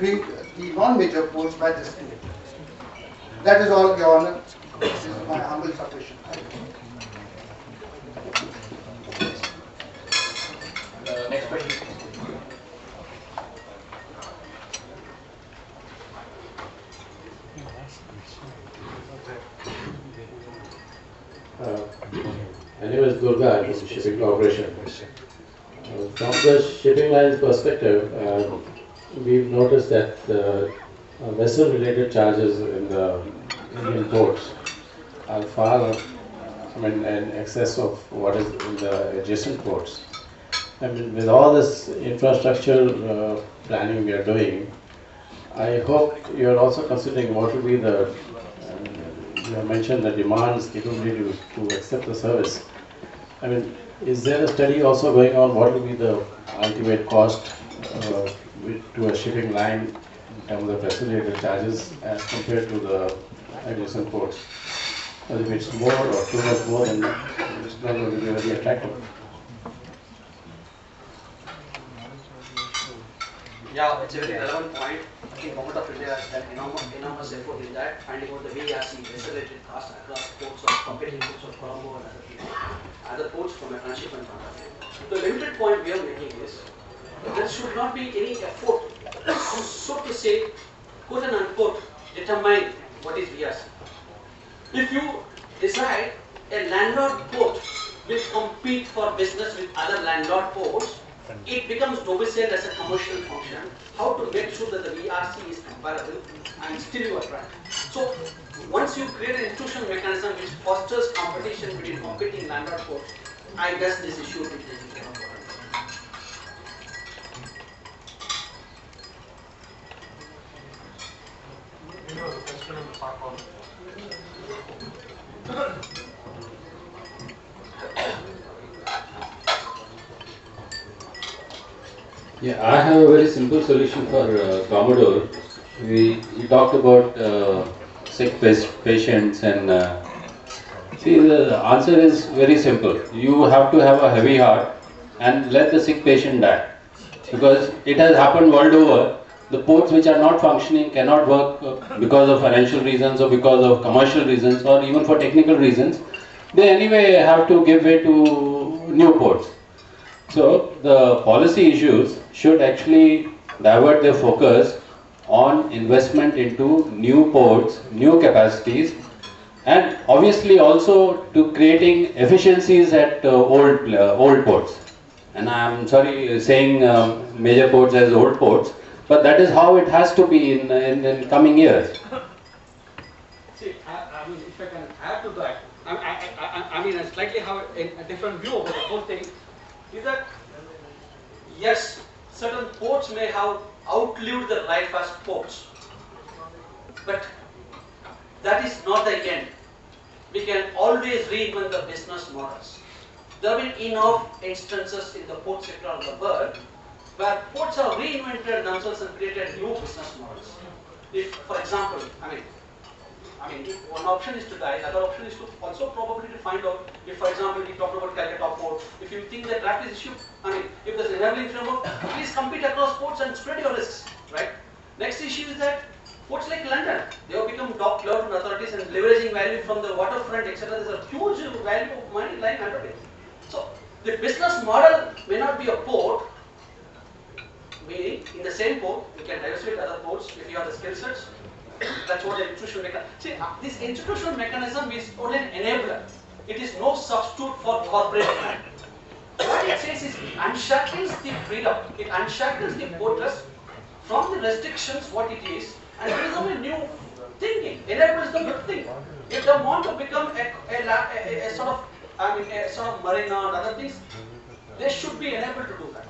between the non-major ports by this tool. That is all, Your Honor. This is my humble submission. Next question. My name is Durga from Shipping Corporation. From the shipping line's perspective, we've noticed that vessel-related charges in the Indian ports are far, in excess of what is in the adjacent ports. With all this infrastructure planning we are doing, I hope you are also considering what will be the, you have mentioned the demands, capability to accept the service. Is there a study also going on what will be the ultimate cost to a shipping line in terms of vessel-related charges as compared to the adjacent ports? If it's more or too much more, then it's not going to be very attractive. Yeah, it's a very relevant point. I think Government of India has done enormous effort in that, finding out the VRC, vessel-related cost across ports of competing ports of Colombo and other ports from a transshipment point of view. The limited point we are making is there should not be any effort, so to say, quote and unquote, determine what is VRC. If you decide a landlord port will compete for business with other landlord ports, it becomes domiciled as a commercial function. How to make sure that the VRC is comparable and still you attract. So once you create an institutional mechanism which fosters competition between competing landlord ports, I guess this issue will be taken care of. Yeah, I have a very simple solution for Commodore. We talked about sick patients and see, the answer is very simple. You have to have a heavy heart and let the sick patient die, because it has happened world over. The ports which are not functioning cannot work because of financial reasons or because of commercial reasons or even for technical reasons. They anyway have to give way to new ports. So the policy issues should actually divert their focus on investment into new ports, new capacities, and obviously also to creating efficiencies at old ports. And I am sorry saying major ports as old ports, but that is how it has to be in coming years. See, if I can add to that, I slightly have a different view of the whole thing. Is that yes, certain ports may have outlived their life as ports, but that is not the end. We can always reinvent the business models. There have been enough instances in the port sector of the world where ports have reinvented themselves and created new business models. If, for example, one option is to die, the other option is to also probably to find out if, for example, we talked about Calcutta port, if you think that draft is issued, if there's an enabling framework, please compete across ports and spread your risks, right? Next issue is that ports like London, they have become top cloud authorities and leveraging value from the waterfront, etc. There's a huge value of money lying under it. So the business model may not be a port, meaning in the same port, you can diversify other ports if you have the skill sets. That's what the institutional mechanism. See, this institutional mechanism is only an enabler. It is no substitute for corporate plan. What it says is it unshackles the freedom, it unshackles the porters from the restrictions, what it is, and gives them a new thinking, enables them to think. If they want to become a sort of marina and other things, they should be enabled to do that,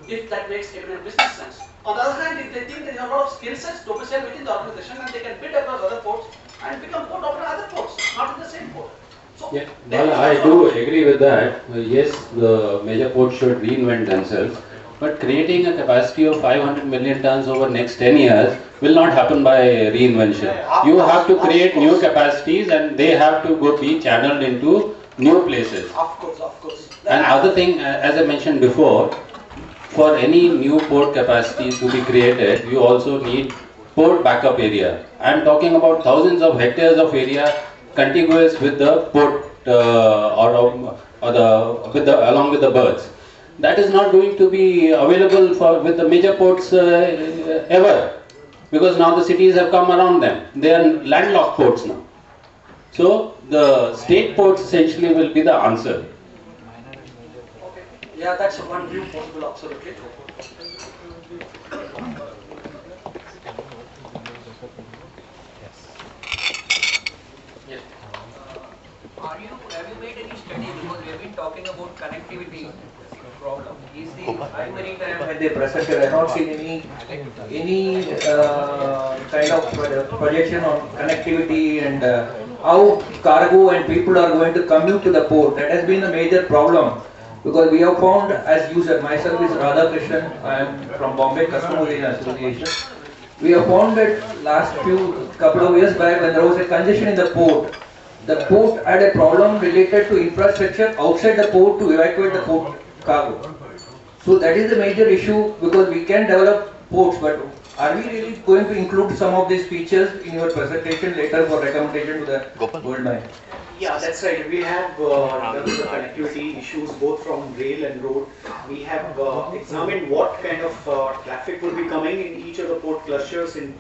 if that makes even a business sense. On the other hand, if they think there is a lot of skill sets to be sell within the organization and they can bid across other ports and become port operator other ports, not in the same port. So, yeah, well, I do agree with that. Yes, the major ports should reinvent themselves, but creating a capacity of 500 million tons over next 10 years will not happen by reinvention. Yeah, you have to create new capacities and they have to be channeled into new places. Of course. And other thing, as I mentioned before, for any new port capacity to be created, you also need port backup area. I am talking about thousands of hectares of area contiguous with the port along with the berths. That is not going to be available for with the major ports ever, because now the cities have come around them. They are landlocked ports now. So the state ports essentially will be the answer. Okay. Yeah, that's one view possible, absolutely. Yes. Have you made any study, because we have been talking about connectivity problem? Is the i-maritime when they presented, I have not seen any kind of projection on connectivity and how cargo and people are going to commute to the port. That has been a major problem, because we have found, as user, myself is Radhakrishnan, I am from Bombay Customs Association. We have found that last couple of years back, when there was a congestion in the port had a problem related to infrastructure outside the port to evacuate the port cargo. So that is the major issue, because we can develop ports, but are we really going to include some of these features in your presentation later for recommendation to the world bank? Yeah, that's right. We have done the connectivity issues both from rail and road. We have examined what kind of traffic will be coming in each of the port clusters in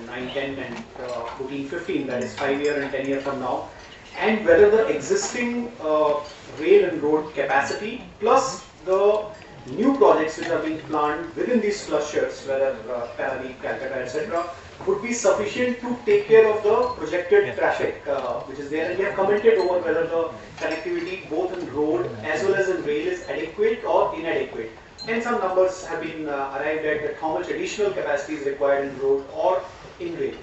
9, 10 and 14, 15, that is 5 year and 10 year from now, and whether the existing rail and road capacity plus the new projects which are being planned within these clusters, whether Paradip, Calcutta, etc., would be sufficient to take care of the projected traffic which is there. And we have commented over whether the connectivity both in road as well as in rail is adequate or inadequate. And some numbers have been arrived at that how much additional capacity is required in road or in rail.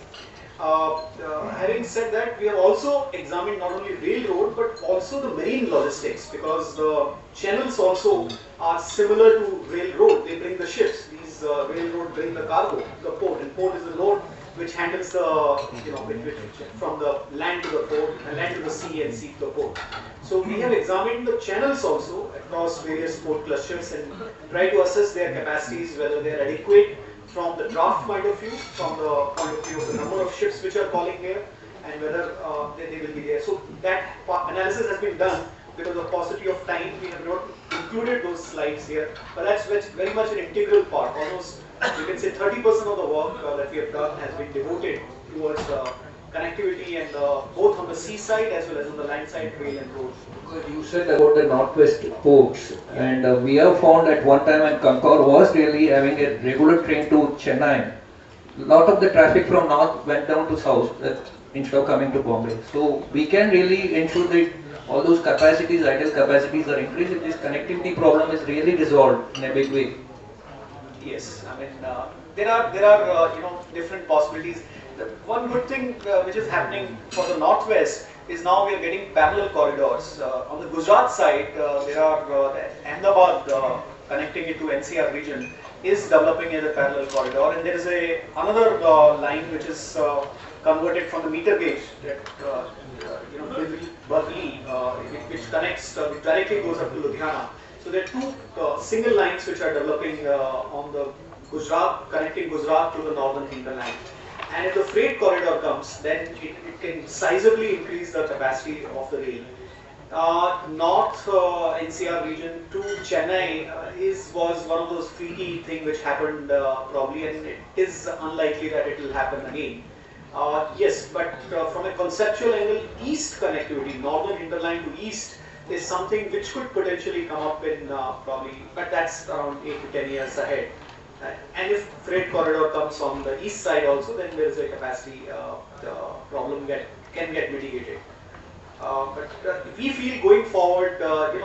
Having said that, we have also examined not only railroad but also the marine logistics, because the channels also are similar to railroad. They bring the ships. These railroad bring the cargo to the port, and port is the node which handles the from the land to the port, and land to the sea, and sea to the port. So we have examined the channels also across various port clusters and try to assess their capacities, whether they are adequate from the draft point of view, from the point of view of the number of ships which are calling here, and whether they will be there. So that analysis has been done. Because of paucity of time, we have not included those slides here, but that's very much an integral part. Almost, you can say 30% of the work that we have done has been devoted towards connectivity, and both on the sea side as well as on the land side, rail and road. You said about the northwest ports, and we have found at one time when Concor was really having a regular train to Chennai, a lot of the traffic from north went down to south instead of coming to Bombay. So we can really ensure that all those capacities, idle capacities are increased if this connectivity problem is really resolved in a big way. Yes, I mean there are different possibilities. The one good thing which is happening for the northwest is now we are getting parallel corridors. On the Gujarat side, there are Ahmedabad connecting it to NCR region is developing as a parallel corridor, and there is another line which is converted from the meter gauge that Berkeley, which connects, which directly goes up to Ludhiana. So there are two single lines which are developing on the Gujarat, connecting Gujarat to the northern hinterland. And if the freight corridor comes, then it can sizably increase the capacity of the rail. North NCR region to Chennai was one of those freaky things which happened probably, and it is unlikely that it will happen again. Yes, but from a conceptual angle, east connectivity, northern hinterland to east, is something which could potentially come up in probably, but that's around 8 to 10 years ahead. And if freight corridor comes on the east side also, then there is a capacity problem can get mitigated. But we feel going forward, in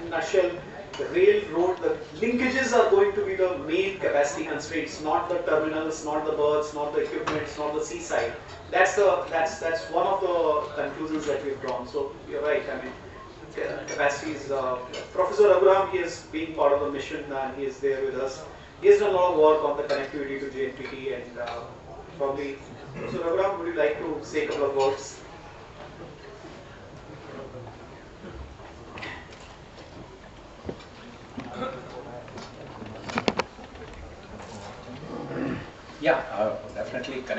a nutshell, the rail, road, the linkages are going to be the main capacity constraints, not the terminals, not the berths, not the equipments, not the seaside. That's one of the conclusions that we've drawn. So you're right. I mean, capacities. Professor Raghuram, he is being part of the mission, and he is there with us. He has done a lot of work on the connectivity to JNPT, and probably. So Raghuram, would you like to say a couple of words? definitely connect